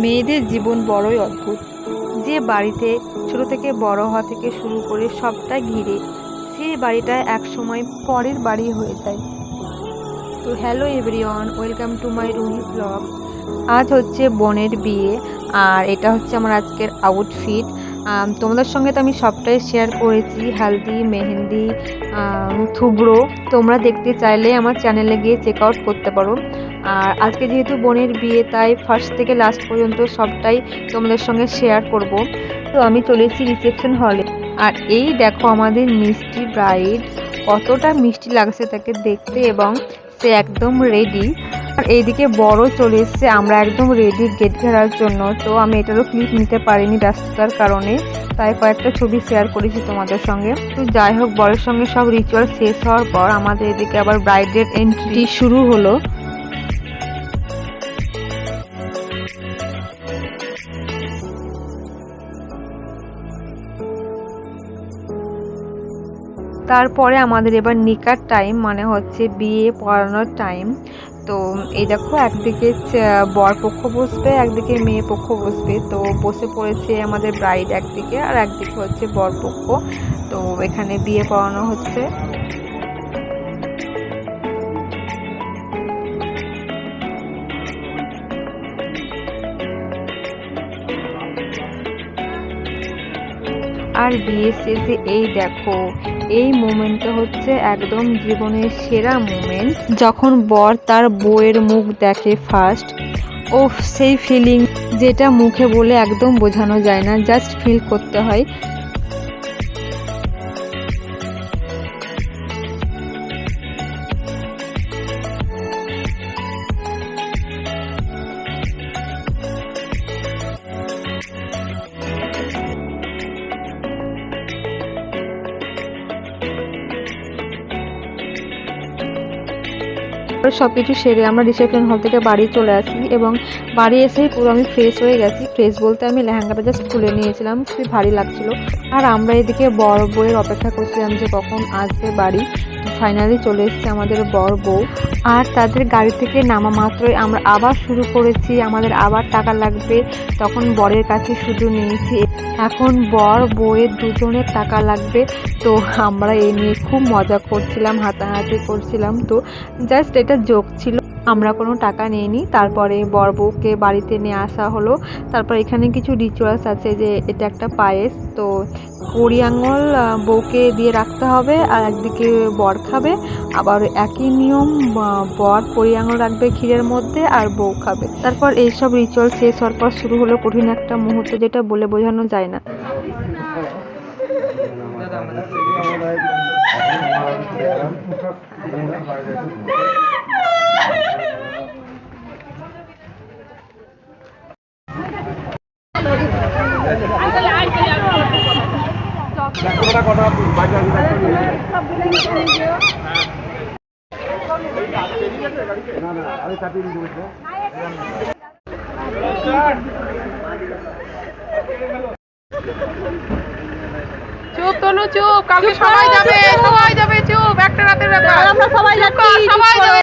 মেয়েদের জীবন বড়ই অদ্ভুত। যে বাড়িতে ছোট থেকে বড় হওয়া থেকে শুরু করে সবটা ঘিরে, সেই বাড়িটা একসময় পরের বাড়ি হয়ে যায়। তো hello everyone, welcome to my Ruhi blog. আজ হচ্ছে বোনের বিয়ে, আর এটা হচ্ছে আমার আজকের আউটফিট। তোমাদের সঙ্গে তো আমি সবটাই শেয়ার করেছি, হালদি, মেহেন্দি, থুবড়ো। তোমরা দেখতে চাইলে আমার চ্যানেলে গিয়ে চেক আউট করতে পারো। আর আজকে যেহেতু বোনের বিয়ে, তাই ফার্স্ট থেকে লাস্ট পর্যন্ত সবটাই তোমাদের সঙ্গে শেয়ার করব। তো আমি চলেছি রিসেপশন হলে। আর এই দেখো আমাদের মিষ্টি ব্রাইড, কতটা মিষ্টি লাগছে তাকে দেখতে, এবং সে একদম রেডি। আর এইদিকে বড় চলে এসছে, আমরা একদম রেডি গেট ঘেরার জন্য। তো আমি এটারও ক্লিপ নিতে পারিনি ব্যস্ততার কারণে, তাই কয়েকটা ছবি শেয়ার করেছি তোমাদের সঙ্গে। তো যাই হোক, বরের সঙ্গে সব রিচুয়াল শেষ হওয়ার পর আমাদের এদিকে আবার ব্রাইডের এন্ট্রি শুরু হলো। তারপরে আমাদের এবার নিকার টাইম, মানে হচ্ছে বিয়ে পড়ানোর টাইম। তো এই দেখো, একদিকে বর পক্ষ বসবে, একদিকে মেয়ে পক্ষ বসবে। তো বসে পড়েছে আমাদের ব্রাইড একদিকে, আর একদিকে হচ্ছে বর পক্ষ। তো এখানে বিয়ে পড়ানো হচ্ছে। আর বিয়ে শেষে এই দেখো, এই মোমেন্টটা হচ্ছে একদম জীবনের সেরা মোমেন্ট, যখন বর তার বউয়ের মুখ দেখে ফার্স্ট। ওহ, সেই ফিলিং যেটা মুখে বলে একদম বোঝানো যায় না, জাস্ট ফিল করতে হয়। সবকিছু সেরে আমরা রিসেপশন হল থেকে বাড়ি চলে আসি, এবং বাড়ি এসেই পুরো আমি ফ্রেশ হয়ে গেছি। ফ্রেশ বলতে আমি লেহেঙ্গাটা জাস্ট খুলে নিয়েছিলাম, খুবই ভারী লাগছিল। আর আমরা এদিকে বর বউয়ের অপেক্ষা করছিলাম যে কখন আসবে বাড়ি। তো ফাইনালি চলে এসেছে আমাদের বর বউ। আর তাদের গাড়ি থেকে নামা মাত্রই আমরা আবার শুরু করেছি, আমাদের আবার টাকা লাগবে। তখন বরের কাছে শুধু নিয়েছি, এখন বর বউয়ের দুজনের টাকা লাগবে। তো আমরা এই নিয়ে খুব মজা করছিলাম, হাতাহাতি করছিলাম। তো জাস্ট এটা জোক ছিল, আমরা কোনো টাকা নিইনি। তারপরে বর বউকে বাড়িতে নিয়ে আসা হলো। তারপর এখানে কিছু রিচুয়ালস আছে, যে এটা একটা পায়েস। তো কুড়ি আঙুল বউকে দিয়ে রাখতে হবে, আর একদিকে বর খাবে। আবার একই নিয়ম, বর কুড়ি আঙুল রাখবে ক্ষীরের মধ্যে, আর বউ খাবে। তারপর এইসব রিচুয়াল শেষ হওয়ার পর শুরু হলো কঠিন একটা মুহূর্ত, যেটা বলে বোঝানো যায় না। চুপ তনু চুপ, কালকে সবাই যাবে চুপ, একটা রাতের ব্যাপার। আমরা সবাই যাচ্ছি, সবাই যাবে।